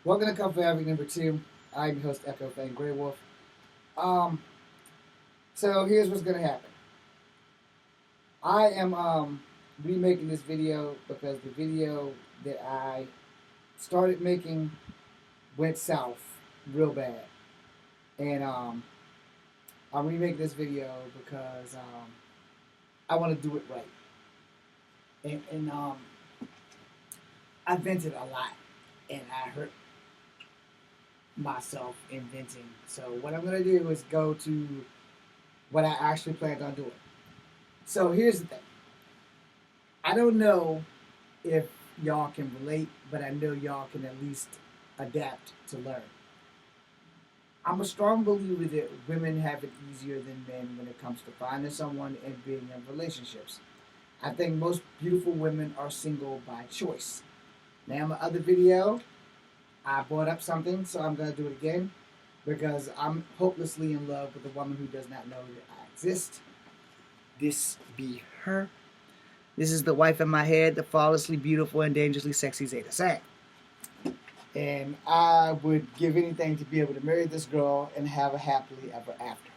Welcome to Come for Every number two. I'm your host Echo Fang Grey Wolf. Um, so here's what's gonna happen. I am remaking this video because the video that I started making went south real bad, and I'm remaking this video because I want to do it right, and I vented a lot, and I hurt myself in venting. So what I'm gonna do is go to what I actually planned on doing. So here's the thing. I don't know if y'all can relate, but I know y'all can at least adapt to learn. I'm a strong believer that women have it easier than men when it comes to finding someone and being in relationships. I think most beautiful women are single by choice. Now, in my other video, I brought up something, so I'm going to do it again because I'm hopelessly in love with a woman who does not know that I exist. This be her. This is the wife in my head, the flawlessly beautiful and dangerously sexy Zeta Sang. And I would give anything to be able to marry this girl and have a happily ever after.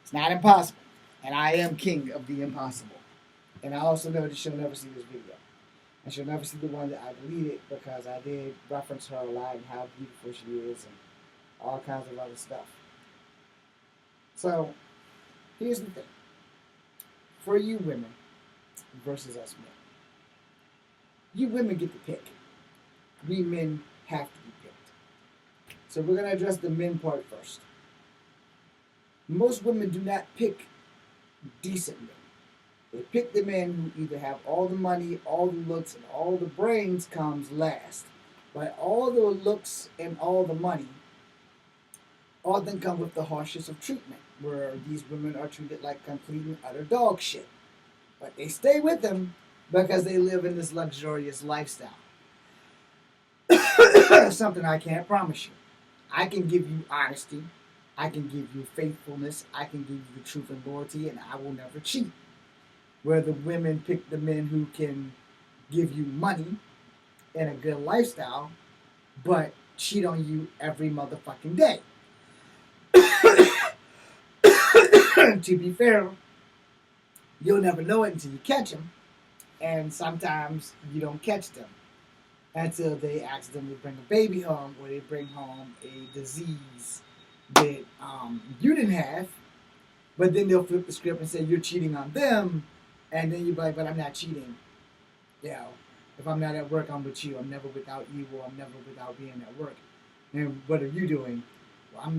It's not impossible. And I am king of the impossible. And I also know that she'll never see this video. And she'll never see the one that I deleted because I did reference her a lot and how beautiful she is and all kinds of other stuff. So, here's the thing. For you women versus us men. You women get to pick. We men have to be picked. So we're going to address the men part first. Most women do not pick decent men. They pick the men who either have all the money, all the looks, and all the brains comes last. But all the looks and all the money often come with the harshest of treatment, where these women are treated like complete and utter dog shit. But they stay with them because they live in this luxurious lifestyle. Something I can't promise you. I can give you honesty. I can give you faithfulness. I can give you the truth and loyalty, and I will never cheat. Where the women pick the men who can give you money and a good lifestyle, but cheat on you every motherfucking day. To be fair, you'll never know it until you catch them, and sometimes you don't catch them until they accidentally bring a baby home or they bring home a disease that you didn't have, but then they'll flip the script and say you're cheating on them, and then you're like, but I'm not cheating. You know, if I'm not at work, I'm with you. I'm never without you, or I'm never without being at work. And what are you doing? Well, I'm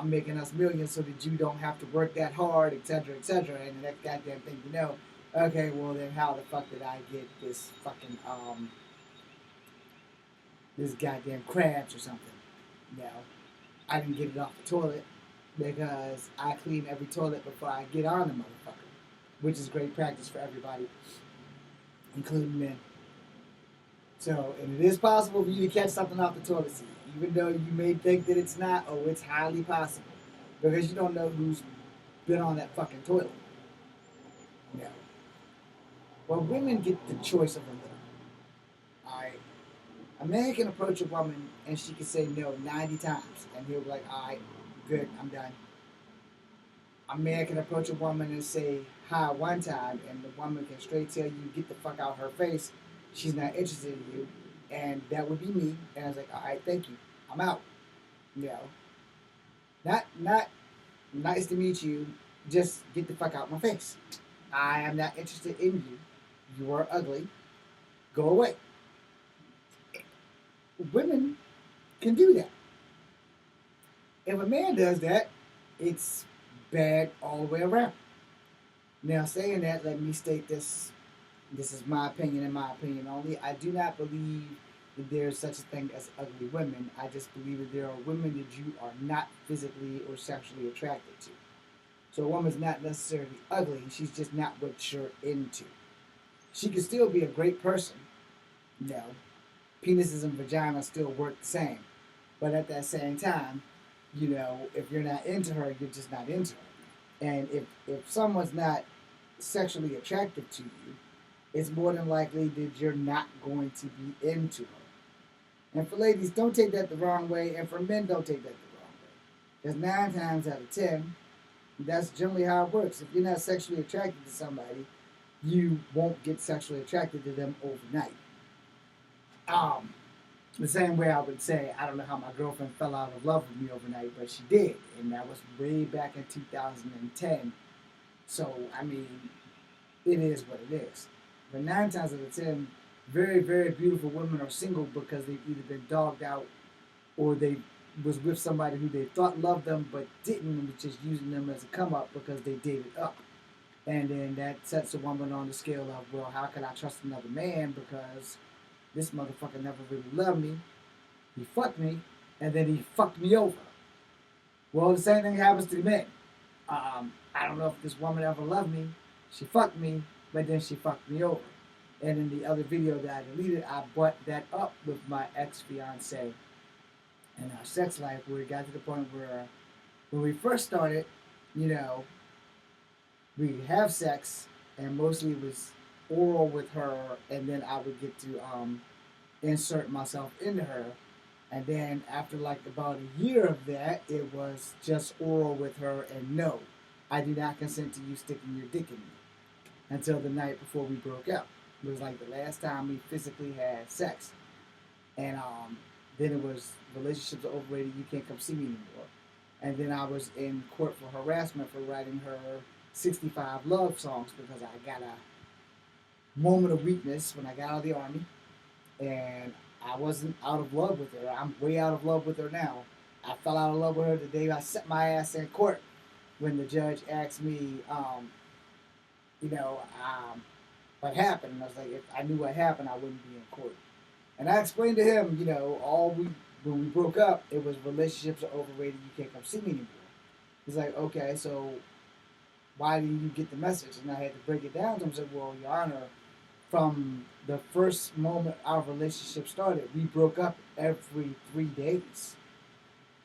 making us millions so that you don't have to work that hard, etc., etc. And the next goddamn thing you know, okay, well then how the fuck did I get this fucking this goddamn crabs or something? You know, I didn't get it off the toilet because I clean every toilet before I get on the motherfucker, which is great practice for everybody, including men. So, and it is possible for you to catch something off the toilet seat, even though you may think that it's not. Oh, it's highly possible because you don't know who's been on that fucking toilet. No. Well, women get the choice of a litter. Alright. A man can approach a woman and she can say no 90 times, and he'll be like, alright, good, I'm done. A man can approach a woman and say hi one time, and the woman can straight tell you, get the fuck out of her face. She's not interested in you, and that would be me. And I was like, all right, thank you, I'm out. You know, not nice to meet you. Just get the fuck out of my face. I am not interested in you. You are ugly. Go away. Women can do that. If a man does that, it's bad all the way around. Now, saying that, let me state this. This is my opinion and my opinion only. I do not believe that there is such a thing as ugly women. I just believe that there are women that you are not physically or sexually attracted to. So a woman's not necessarily ugly. She's just not what you're into. She can still be a great person. You know, penises and vaginas still work the same. But at that same time, you know, if you're not into her, you're just not into her. And if someone's not sexually attractive to you, it's more than likely that you're not going to be into her. And for ladies, don't take that the wrong way, and for men, don't take that the wrong way. Because 9 times out of 10, that's generally how it works. If you're not sexually attracted to somebody, you won't get sexually attracted to them overnight. Um, the same way I would say, I don't know how my girlfriend fell out of love with me overnight, but she did, and that was way back in 2010. So, I mean, it is what it is. But 9 times out of 10, very, very beautiful women are single because they've either been dogged out or they was with somebody who they thought loved them but didn't, and was just using them as a come up because they dated up. And then that sets a woman on the scale of, well, how can I trust another man because this motherfucker never really loved me. He fucked me, and then he fucked me over. Well, the same thing happens to men. I don't know if this woman ever loved me. She fucked me, but then she fucked me over. And in the other video that I deleted, I brought that up with my ex-fiance and our sex life, where it got to the point where when we first started, you know, we'd have sex, and mostly it was oral with her, and then I would get to insert myself into her. And then after like about a year of that, it was just oral with her, and no, I do not consent to you sticking your dick in me until the night before we broke up. It was like the last time we physically had sex. And then it was relationships are overrated, you can't come see me anymore. And then I was in court for harassment for writing her 65 love songs because I got a moment of weakness when I got out of the Army. And I wasn't out of love with her. I'm way out of love with her now. I fell out of love with her the day I set my ass in court when the judge asked me, you know, what happened. And I was like, if I knew what happened, I wouldn't be in court. And I explained to him, you know, when we broke up, it was relationships are overrated. You can't come see me anymore. He's like, okay, so why didn't you get the message? And I had to break it down to him. I said, well, Your Honor, from the first moment our relationship started, we broke up every 3 days.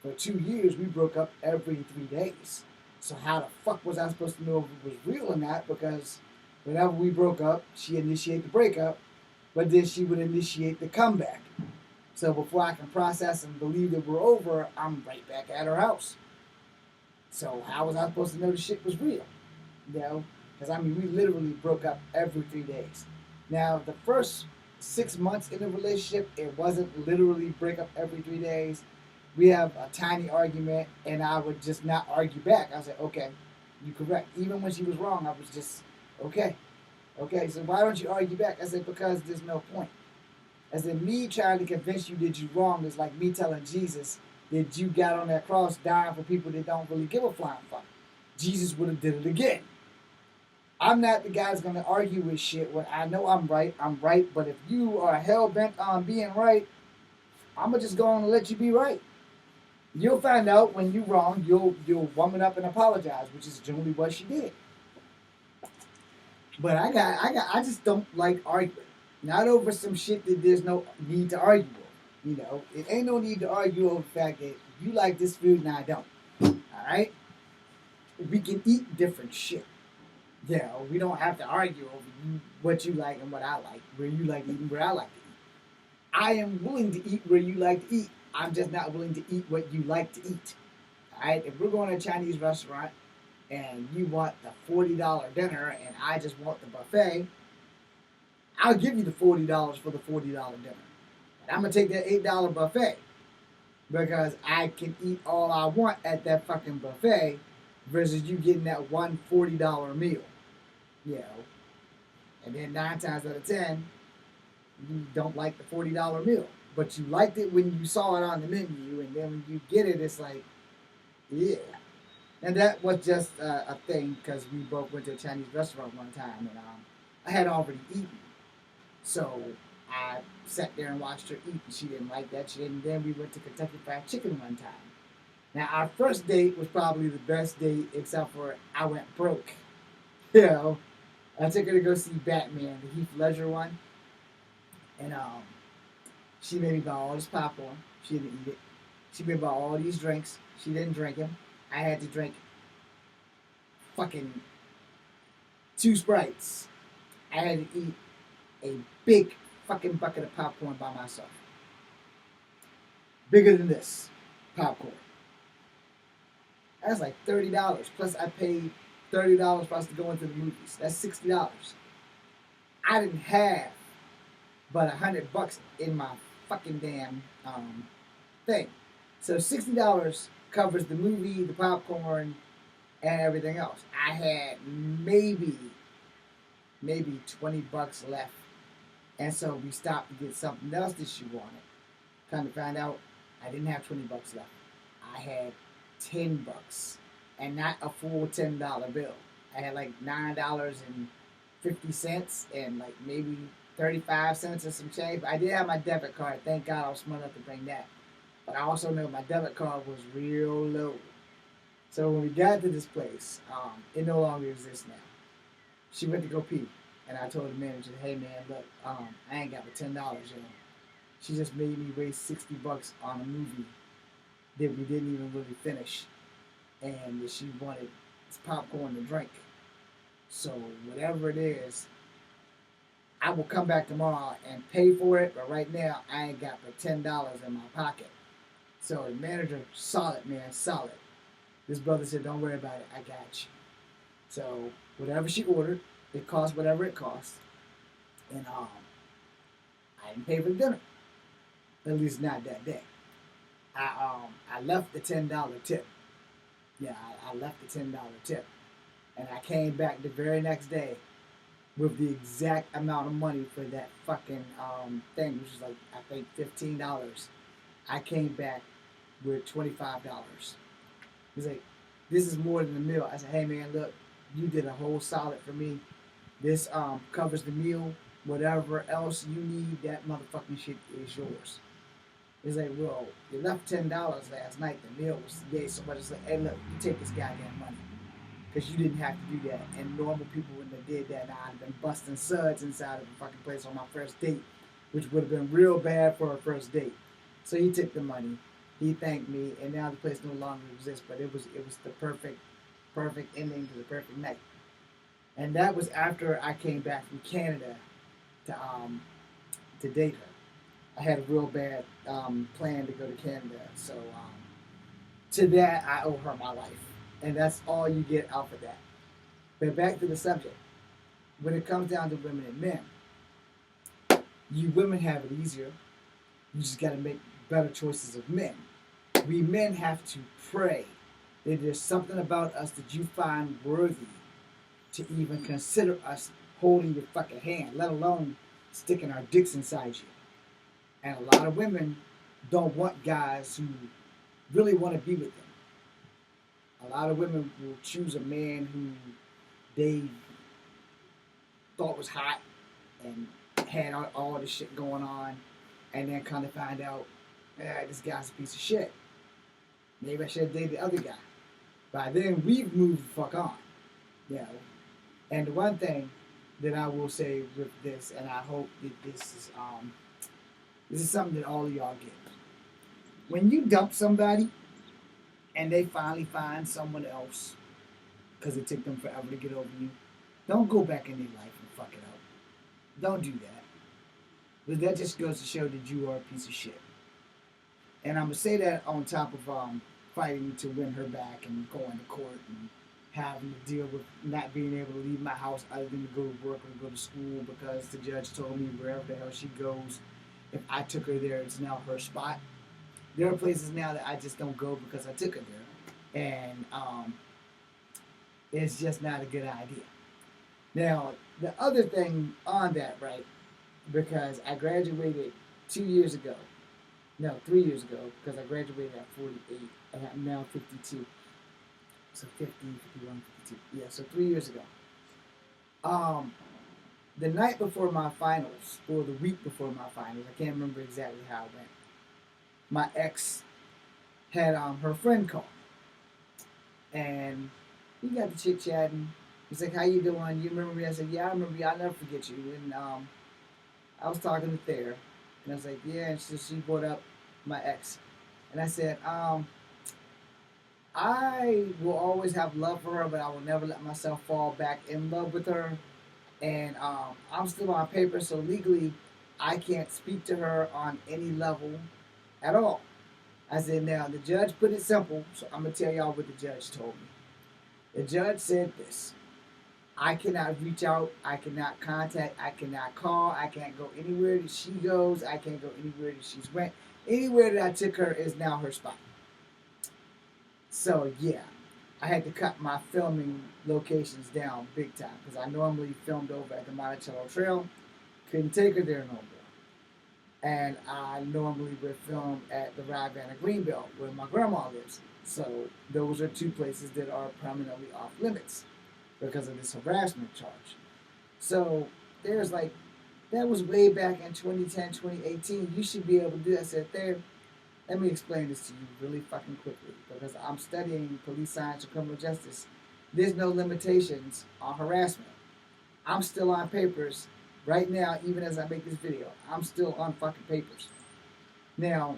For 2 years, we broke up every 3 days. So how the fuck was I supposed to know if it was real or not? Because whenever we broke up, she initiated the breakup, but then she would initiate the comeback. So before I can process and believe that we're over, I'm right back at her house. So how was I supposed to know the shit was real? You know? Because, I mean, we literally broke up every 3 days. Now, the first 6 months in the relationship, it wasn't literally break up every 3 days. We have a tiny argument, and I would just not argue back. I said, okay, you're correct. Even when she was wrong, I was just, okay. Okay, so why don't you argue back? I said, because there's no point. I said, me trying to convince you that you're wrong is like me telling Jesus that you got on that cross dying for people that don't really give a flying fuck. Jesus would have did it again. I'm not the guy that's going to argue with shit when I know I'm right, but if you are hell-bent on being right, I'm going to just go on and let you be right. You'll find out when you're wrong, you'll woman up and apologize, which is generally what she did. But I just don't like arguing. Not over some shit that there's no need to argue over. You know, it ain't no need to argue over the fact that you like this food and I don't. Alright? We can eat different shit. You know, we don't have to argue over what you like and what I like, where you like eating, where I like to eat. I am willing to eat where you like to eat. I'm just not willing to eat what you like to eat. Alright? If we're going to a Chinese restaurant and you want the $40 dinner and I just want the buffet, I'll give you the $40 for the $40 dinner. But I'm going to take that $8 buffet because I can eat all I want at that fucking buffet versus you getting that one $40 meal. You know, and then 9 times out of 10, you don't like the $40 meal. But you liked it when you saw it on the menu, and then when you get it, it's like, yeah. And that was just a thing because we both went to a Chinese restaurant one time, and I had already eaten. So I sat there and watched her eat, and she didn't like that shit. And then we went to Kentucky Fried Chicken one time. Now, our first date was probably the best date, except for I went broke. You know, I took her to go see Batman, the Heath Ledger one. And she made me buy all this popcorn. She didn't eat it. She made me buy all these drinks. She didn't drink them. I had to drink fucking 2 Sprites. I had to eat a big fucking bucket of popcorn by myself. bigger than this popcorn. That's like $30. Plus, I paid $30 for us to go into the movies. That's $60. I didn't have but $100 in my fucking damn thing. So $60 covers the movie, the popcorn, and everything else. I had maybe $20 left, and so we stopped to get something else that she wanted. Kind of find out I didn't have $20 left. I had $10, and not a full $10 bill. I had like $9.50 and like maybe 35 cents or some change. But I did have my debit card. Thank God I was smart enough to bring that. But I also know my debit card was real low. So when we got to this place, it no longer exists now. She went to go pee, and I told the manager, "Hey man, look, I ain't got but $10, you know." She just made me waste $60 on a movie that we didn't even really finish, and she wanted popcorn to drink. So whatever it is, I will come back tomorrow and pay for it. But right now, I ain't got but $10 in my pocket. So the manager, solid man, solid. This brother said, "Don't worry about it. I got you." So whatever she ordered, it cost whatever it cost, and I didn't pay for the dinner. At least not that day. I left the $10 tip. Yeah, I left the $10 tip, and I came back the very next day with the exact amount of money for that fucking thing, which was like I think $15. I came back with $25. He's like, "This is more than a meal." I said, "Hey man, look, you did a whole solid for me. This covers the meal. Whatever else you need, that motherfucking shit is yours." He's like, "Well, you left $10 last night. The meal was today, so much." It's like, "Hey, look, you take this goddamn money because you didn't have to do that." And normal people wouldn't have did that. I'd have been busting suds inside of the fucking place on my first date, which would have been real bad for a first date. So he took the money. He thanked me, and now the place no longer exists. But it was the perfect ending to the perfect night. And that was after I came back from Canada to date her. I had a real bad plan to go to Canada, so to that I owe her my life, and that's all you get out of that. But back to the subject. When it comes down to women and men, you women have it easier. You just got to make better choices of men. We men have to pray that there's something about us that you find worthy to even consider us holding your fucking hand, let alone sticking our dicks inside you. And a lot of women don't want guys who really want to be with them. A lot of women will choose a man who they thought was hot and had all this shit going on, and then kind of find out, this guy's a piece of shit. Maybe I should have dated the other guy. By then, we've moved the fuck on. You know? And the one thing that I will say with this, and I hope that this is something that all of y'all get. When you dump somebody and they finally find someone else because it took them forever to get over you, don't go back in their life and fuck it up. Don't do that. But that just goes to show that you are a piece of shit. And I'm going to say that on top of fighting to win her back and going to court and having to deal with not being able to leave my house other than to go to work or go to school because the judge told me wherever the hell she goes, if I took her there, it's now her spot. There are places now that I just don't go because I took her there. And it's just not a good idea. Now, the other thing on that, right, because I graduated 2 years ago. No, 3 years ago, because I graduated at 48, and I'm now 52. So 50, 51, 52. Yeah, so 3 years ago. The night before my finals, or the week before my finals, I can't remember exactly how it went. My ex had her friend call, and we got to chit chatting. He's like, "How you doing? You remember me?" I said, "Yeah, I remember you. I'll never forget you." And I was talking to Thayer, and I was like, "Yeah," and she brought up my ex, and I said, I will always have love for her, but I will never let myself fall back in love with her. And I'm still on paper, so legally, I can't speak to her on any level at all. I said, now, the judge put it simple, so I'm going to tell y'all what the judge told me. The judge said this: I cannot reach out, I cannot contact, I cannot call, I can't go anywhere that she goes, I can't go anywhere that she's went. Anywhere that I took her is now her spot. So, yeah, I had to cut my filming locations down big time because I normally filmed over at the Monticello Trail. Couldn't take her there no more. And I normally would film at the Rivanna Greenbelt where my grandma lives. So those are two places that are permanently off limits because of this harassment charge. So there's like, that was way back in 2010, 2018. You should be able to do that. I said, there, let me explain this to you really fucking quickly because I'm studying police science and criminal justice. There's no limitations on harassment. I'm still on papers right now, even as I make this video. I'm still on fucking papers. Now,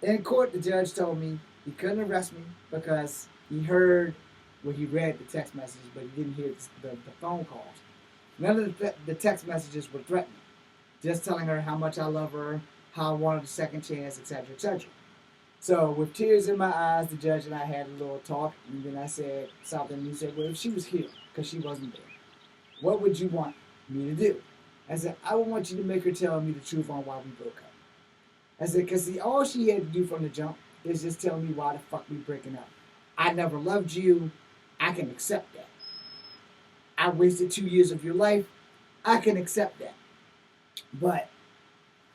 in court, the judge told me he couldn't arrest me because he heard, well, he read the text messages, but he didn't hear the phone calls. None of the text messages were threatening, just telling her how much I love her, how I wanted a second chance, etc., etc. So, with tears in my eyes, the judge and I had a little talk, and then I said something, and he said, well, if she was here, because she wasn't there, what would you want me to do? I said, I would want you to make her tell me the truth on why we broke up. I said, because see, all she had to do from the jump is just tell me why the fuck we breaking up. I never loved you. I can accept that. I wasted 2 years of your life. I can accept that. But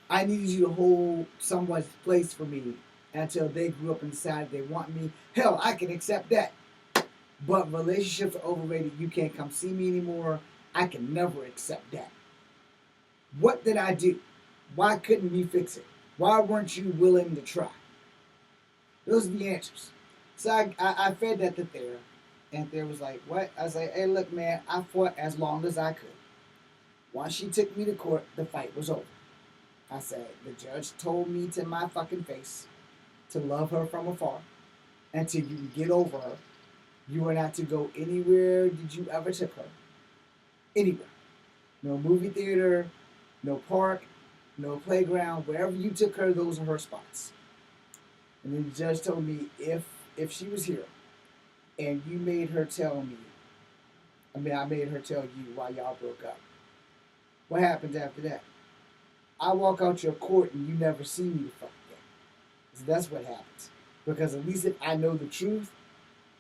I needed you to hold someone's place for me until they grew up and decided they want me. Hell, I can accept that. But relationships are overrated. You can't come see me anymore. I can never accept that. What did I do? Why couldn't we fix it? Why weren't you willing to try? Those are the answers. So I fed that to Thera. And Thera was like, what? I was like, hey, look, man, I fought as long as I could. Once she took me to court, the fight was over. I said, the judge told me to my fucking face to love her from afar until you can get over her. You are not to go anywhere did you ever took her. Anywhere. No movie theater, no park, no playground. Wherever you took her, those are her spots. And then the judge told me if she was here and you made her tell me, I made her tell you why y'all broke up. What happens after that? I walk out your court and you never see me the fuck again. So that's what happens. Because at least if I know the truth,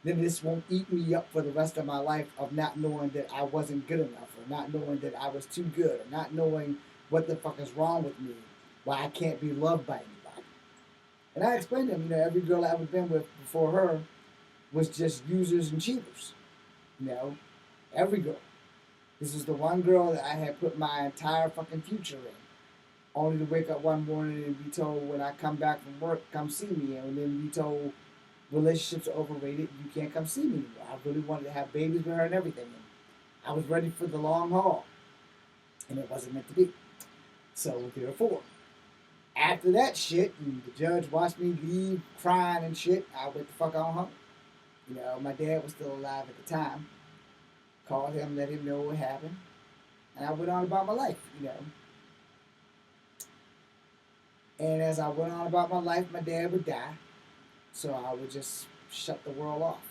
then this won't eat me up for the rest of my life of not knowing that I wasn't good enough, or not knowing that I was too good, or not knowing what the fuck is wrong with me, why I can't be loved by anybody. And I explained to him, every girl I ever been with before her was just users and cheaters. Every girl. This is the one girl that I had put my entire fucking future in. Only to wake up one morning and be told when I come back from work, come see me, and then be told relationships are overrated, you can't come see me anymore. I really wanted to have babies with her and everything. And I was ready for the long haul. And it wasn't meant to be. So, therefore, after that shit, and the judge watched me leave crying and shit, I went the fuck on home. My dad was still alive at the time. Called him, let him know what happened. And I went on about my life, And as I went on about my life, my dad would die. So I would just shut the world off,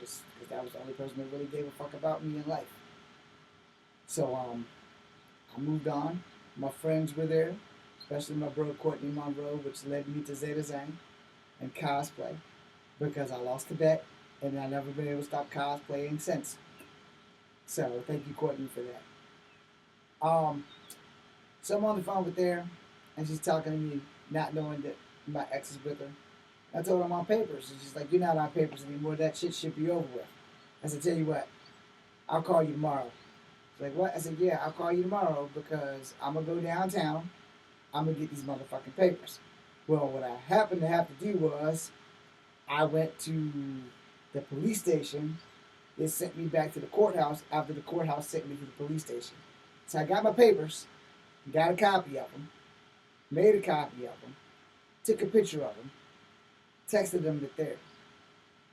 just because that was the only person that really gave a fuck about me in life. So I moved on. My friends were there, especially my bro Courtney Monroe, which led me to Zeta Zang and cosplay, because I lost the bet and I've never been able to stop cosplaying since. So thank you, Courtney, for that. So I'm on the phone with her, and she's talking to me, not knowing that my ex is with her. I told her I'm on papers. And she's like, you're not on papers anymore. That shit should be over with. I said, tell you what, I'll call you tomorrow. She's like, what? I said, yeah, I'll call you tomorrow because I'm going to go downtown. I'm going to get these motherfucking papers. Well, what I happened to have to do was I went to the police station. They sent me back to the courthouse after the courthouse sent me to the police station. So I got my papers, got a copy of them, made a copy of them, took a picture of them, texted them that there.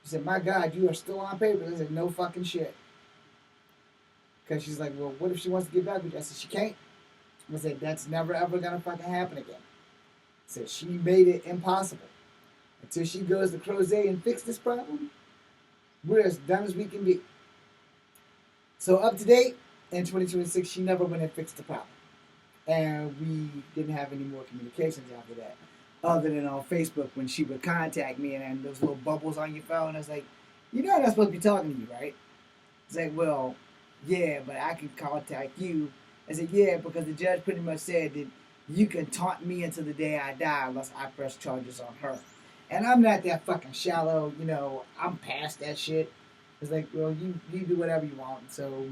She said, my God, you are still on papers. I said, no fucking shit. Because she's like, well, what if she wants to get back with you? I said, she can't. I said, that's never ever going to fucking happen again. I said, she made it impossible. Until she goes to Crozet and fix this problem, we're as done as we can be. So up to date, in 2026, she never went and fixed the problem. And we didn't have any more communications after that. Other than on Facebook when she would contact me and those little bubbles on your phone. I was like, you know I'm not supposed to be talking to you, right? It's like, well, yeah, but I can contact you. I said, yeah, because the judge pretty much said that you can taunt me until the day I die unless I press charges on her. And I'm not that fucking shallow, I'm past that shit. It's like, well, you do whatever you want. So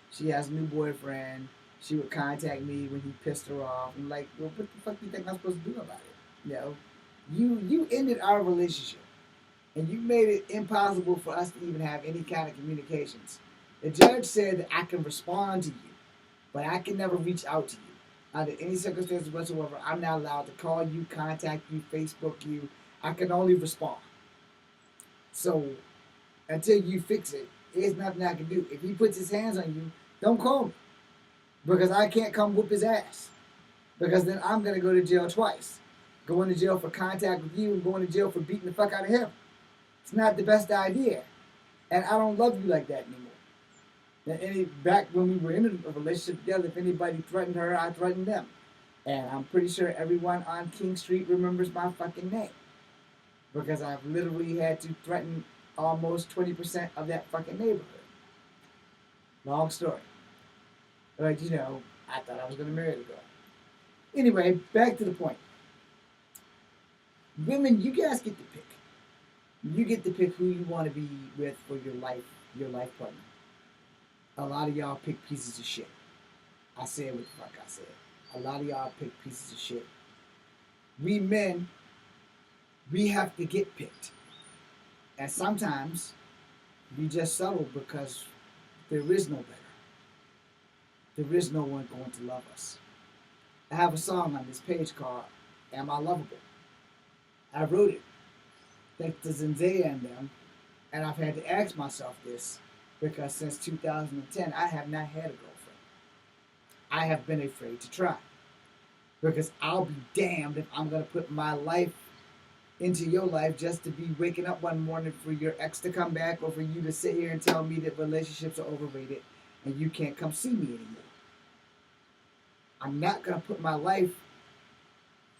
she has a new boyfriend. She would contact me when he pissed her off. I'm like, well, what the fuck do you think I'm supposed to do about it? You ended our relationship. And you made it impossible for us to even have any kind of communications. The judge said that I can respond to you, but I can never reach out to you. Under any circumstances whatsoever, I'm not allowed to call you, contact you, Facebook you. I can only respond. So until you fix it, there's nothing I can do. If he puts his hands on you, don't call me. Because I can't come whoop his ass. Because then I'm going to go to jail twice. Going to jail for contact with you and going to jail for beating the fuck out of him. It's not the best idea. And I don't love you like that anymore. Back when we were in a relationship together, if anybody threatened her, I threatened them. And I'm pretty sure everyone on King Street remembers my fucking name. Because I've literally had to threaten almost 20% of that fucking neighborhood. Long story. But, I thought I was going to marry the girl. Anyway, back to the point. Women, you guys get to pick. You get to pick who you want to be with for your life partner. A lot of y'all pick pieces of shit. I said what the fuck I said. A lot of y'all pick pieces of shit. We men, we have to get picked. And sometimes we just settle because there is no better. There is no one going to love us. I have a song on this page called Am I Lovable? I wrote it thanks to Zendaya and them, and I've had to ask myself this because since 2010 I have not had a girlfriend. I have been afraid to try because I'll be damned if I'm going to put my life into your life just to be waking up one morning for your ex to come back or for you to sit here and tell me that relationships are overrated and you can't come see me anymore. I'm not going to put my life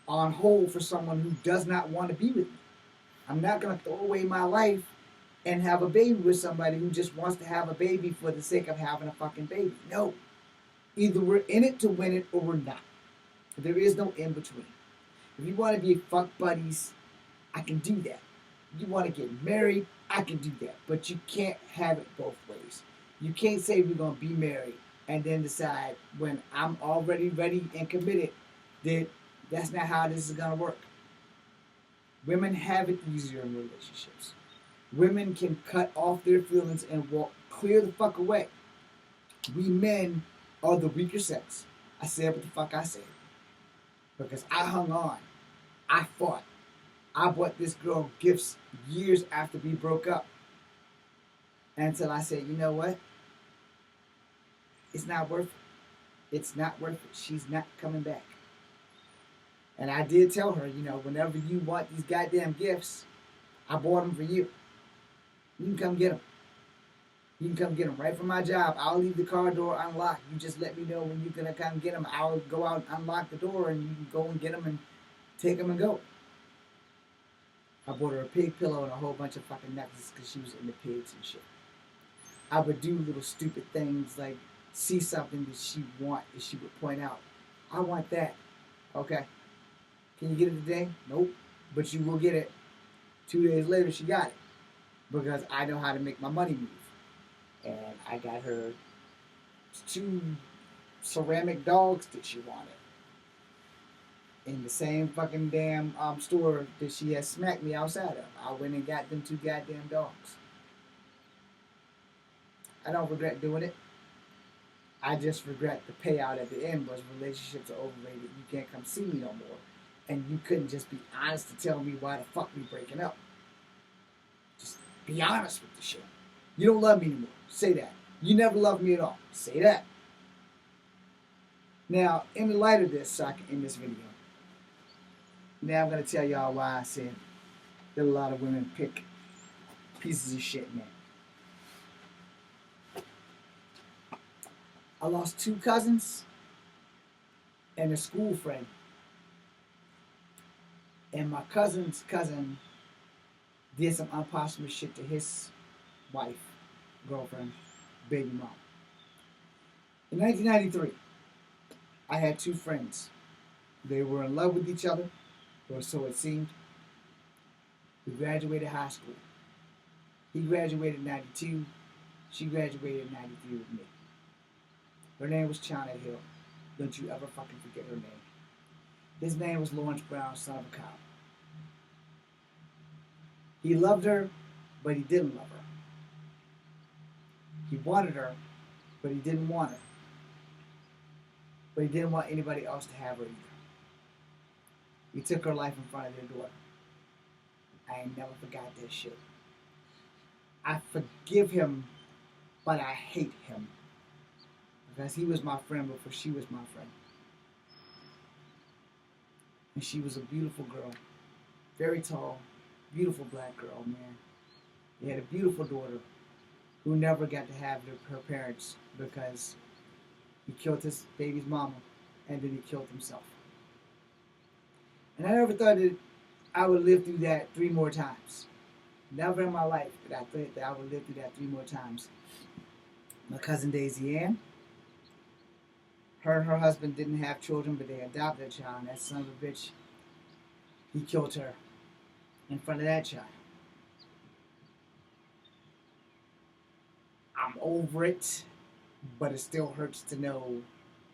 on hold for someone who does not want to be with me. I'm not going to throw away my life and have a baby with somebody who just wants to have a baby for the sake of having a fucking baby. No. Either we're in it to win it or we're not. There is no in between. If you want to be fuck buddies, I can do that. If you want to get married, I can do that. But you can't have it both ways. You can't say we're going to be married and then decide when I'm already ready and committed that that's not how this is going to work. Women have it easier in relationships. Women can cut off their feelings and walk clear the fuck away. We men are the weaker sex. I said what the fuck I said. Because I hung on. I fought. I bought this girl gifts years after we broke up. Until I said, you know what? It's not worth it. It's not worth it. She's not coming back. And I did tell her, whenever you want these goddamn gifts, I bought them for you. You can come get them. You can come get them right from my job. I'll leave the car door unlocked. You just let me know when you're going to come get them. I'll go out and unlock the door and you can go and get them and take them and go. I bought her a pig pillow and a whole bunch of fucking necklaces because she was into pigs and shit. I would do little stupid things like see something that she would point out. I want that. Okay. Can you get it today? Nope. But you will get it. 2 days later, she got it. Because I know how to make my money move. And I got her 2 ceramic dogs that she wanted. In the same fucking damn store that she had smacked me outside of. I went and got them 2 goddamn dogs. I don't regret doing it. I just regret the payout at the end was relationships are overrated. You can't come see me no more. And you couldn't just be honest to tell me why the fuck we breaking up. Just be honest with the shit. You don't love me anymore. Say that. You never loved me at all. Say that. Now, in the light of this, so I can end this video. Now I'm going to tell y'all why I said that a lot of women pick pieces of shit, man. I lost 2 cousins and a school friend. And my cousin's cousin did some impossible shit to his wife, girlfriend, baby mom. In 1993, I had 2 friends. They were in love with each other, or so it seemed. We graduated high school. He graduated in 92. She graduated in 93 with me. Her name was China Hill. Don't you ever fucking forget her name. His name was Lawrence Brown, son of a cow. He loved her, but he didn't love her. He wanted her, but he didn't want her. But he didn't want anybody else to have her either. He took her life in front of their daughter. I ain't never forgot that shit. I forgive him, but I hate him. Because he was my friend before she was my friend. And she was a beautiful girl. Very tall, beautiful black girl, man. He had a beautiful daughter who never got to have her parents because he killed his baby's mama and then he killed himself. And I never thought that I would live through that 3 more times. Never in my life did I think that I would live through that 3 more times. My cousin Daisy Ann, her and her husband didn't have children, but they adopted a child, and that son of a bitch, he killed her in front of that child. I'm over it, but it still hurts to know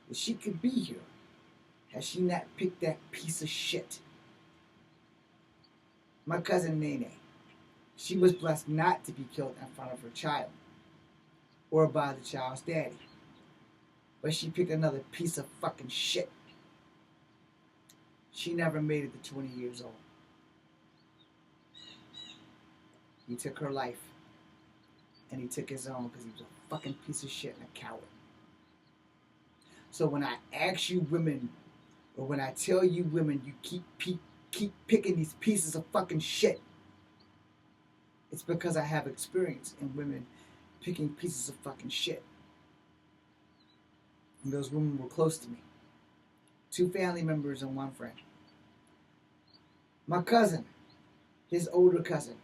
that she could be here had she not picked that piece of shit. My cousin Nene, she was blessed not to be killed in front of her child or by the child's daddy. But she picked another piece of fucking shit. She never made it to 20 years old. He took her life. And he took his own because he was a fucking piece of shit and a coward. So when I ask you women, or when I tell you women you keep picking these pieces of fucking shit, it's because I have experience in women picking pieces of fucking shit. And those women were close to me. 2 family members and 1 friend. My cousin, his older cousin,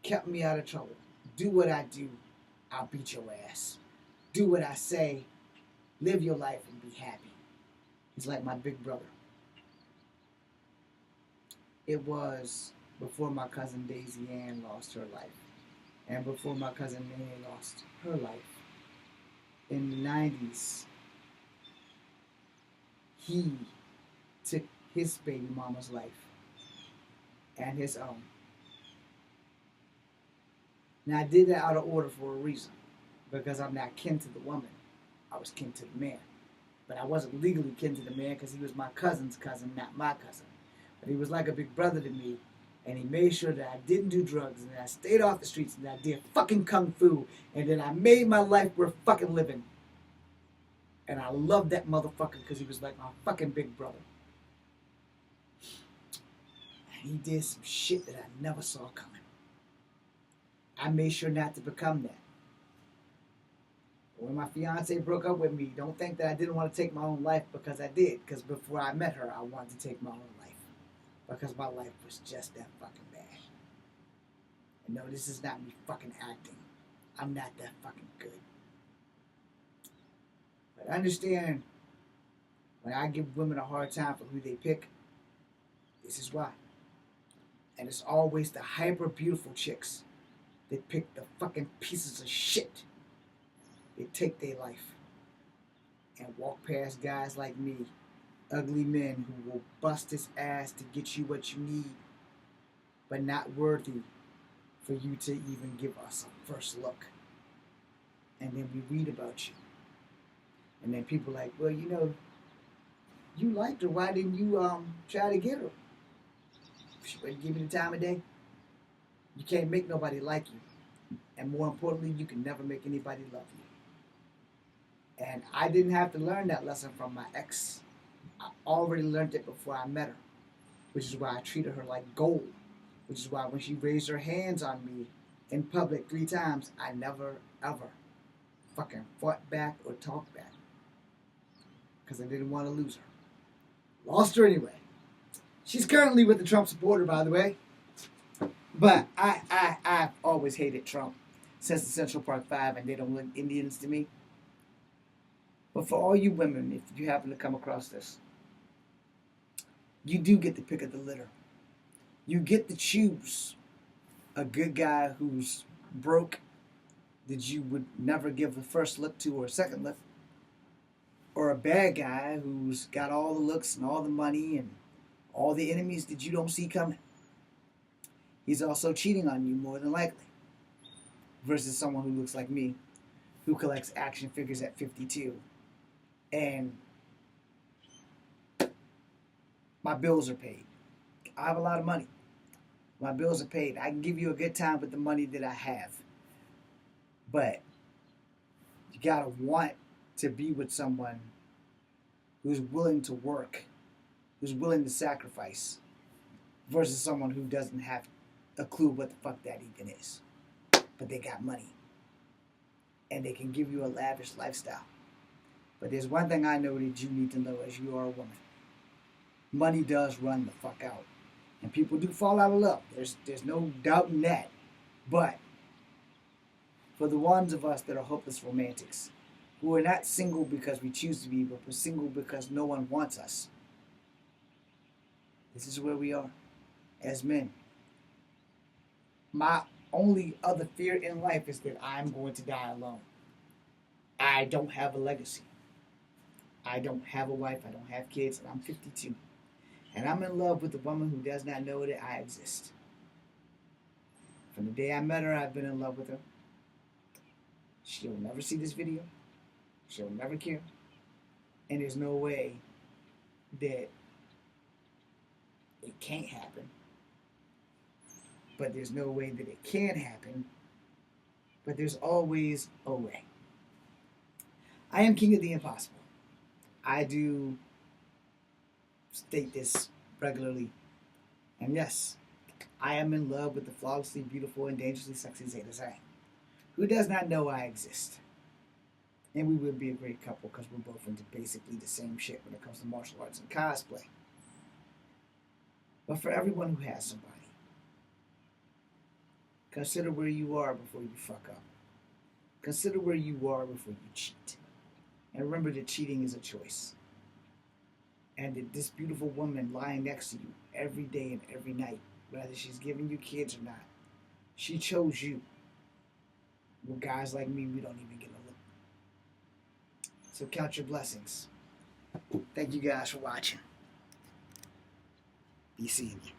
kept me out of trouble. Do what I do, I'll beat your ass. Do what I say, live your life and be happy. He's like my big brother. It was before my cousin Daisy Ann lost her life. And before my cousin Nene lost her life. In the 90s, he took his baby mama's life and his own. Now I did that out of order for a reason, because I'm not kin to the woman. I was kin to the man. But I wasn't legally kin to the man because he was my cousin's cousin, not my cousin. But he was like a big brother to me, and he made sure that I didn't do drugs, and that I stayed off the streets, and that I did fucking kung fu, and that I made my life worth fucking living. And I loved that motherfucker because he was like my fucking big brother. And he did some shit that I never saw coming. I made sure not to become that. When my fiance broke up with me, don't think that I didn't want to take my own life, because I did. Because before I met her, I wanted to take my own life. Because my life was just that fucking bad. And no, this is not me fucking acting. I'm not that fucking good. But understand, when I give women a hard time for who they pick, this is why. And it's always the hyper beautiful chicks that pick the fucking pieces of shit. They take their life and walk past guys like me, ugly men who will bust his ass to get you what you need, but not worthy for you to even give us a first look. And then we read about you. And then people are like, well, you know, you liked her. Why didn't you try to get her? She wouldn't give you the time of day. You can't make nobody like you. And more importantly, you can never make anybody love you. And I didn't have to learn that lesson from my ex. I already learned it before I met her, which is why I treated her like gold. which is why when she raised her hands on me in public 3 times, I never, ever fucking fought back or talked back because I didn't want to lose her. Lost her anyway. She's currently with the Trump supporter, by the way. But I've always hated Trump since the Central Park 5, and they don't look Indians to me. But for all you women, if you happen to come across this, you do get the pick of the litter. You get to choose a good guy who's broke, that you would never give a first look to or a second look, or a bad guy who's got all the looks and all the money and all the enemies that you don't see coming. He's also cheating on you more than likely, versus someone who looks like me, who collects action figures at 52, and my bills are paid. I have a lot of money. My bills are paid. I can give you a good time with the money that I have. But you gotta want to be with someone who's willing to work, who's willing to sacrifice, versus someone who doesn't have a clue what the fuck that even is. But they got money. And they can give you a lavish lifestyle. But there's one thing I know that you need to know as you are a woman. Money does run the fuck out. And people do fall out of love. There's no doubt in that. But for the ones of us that are hopeless romantics, who are not single because we choose to be, but we're single because no one wants us, this is where we are as men. My only other fear in life is that I'm going to die alone. I don't have a legacy. I don't have a wife. I don't have kids. And I'm 52. And I'm in love with a woman who does not know that I exist. From the day I met her, I've been in love with her. She'll never see this video. She'll never care. And there's no way that it can't happen. But there's no way that it can happen. But there's always a way. I am king of the impossible. I do state this regularly. And yes, I am in love with the flawlessly beautiful and dangerously sexy Zeta Zhang, who does not know I exist. And we would be a great couple because we're both into basically the same shit when it comes to martial arts and cosplay. But for everyone who has somebody, consider where you are before you fuck up. Consider where you are before you cheat. And remember that cheating is a choice. And that this beautiful woman lying next to you every day and every night, whether she's giving you kids or not, she chose you. With guys like me, we don't even get a look. So count your blessings. Thank you guys for watching. Be seeing you.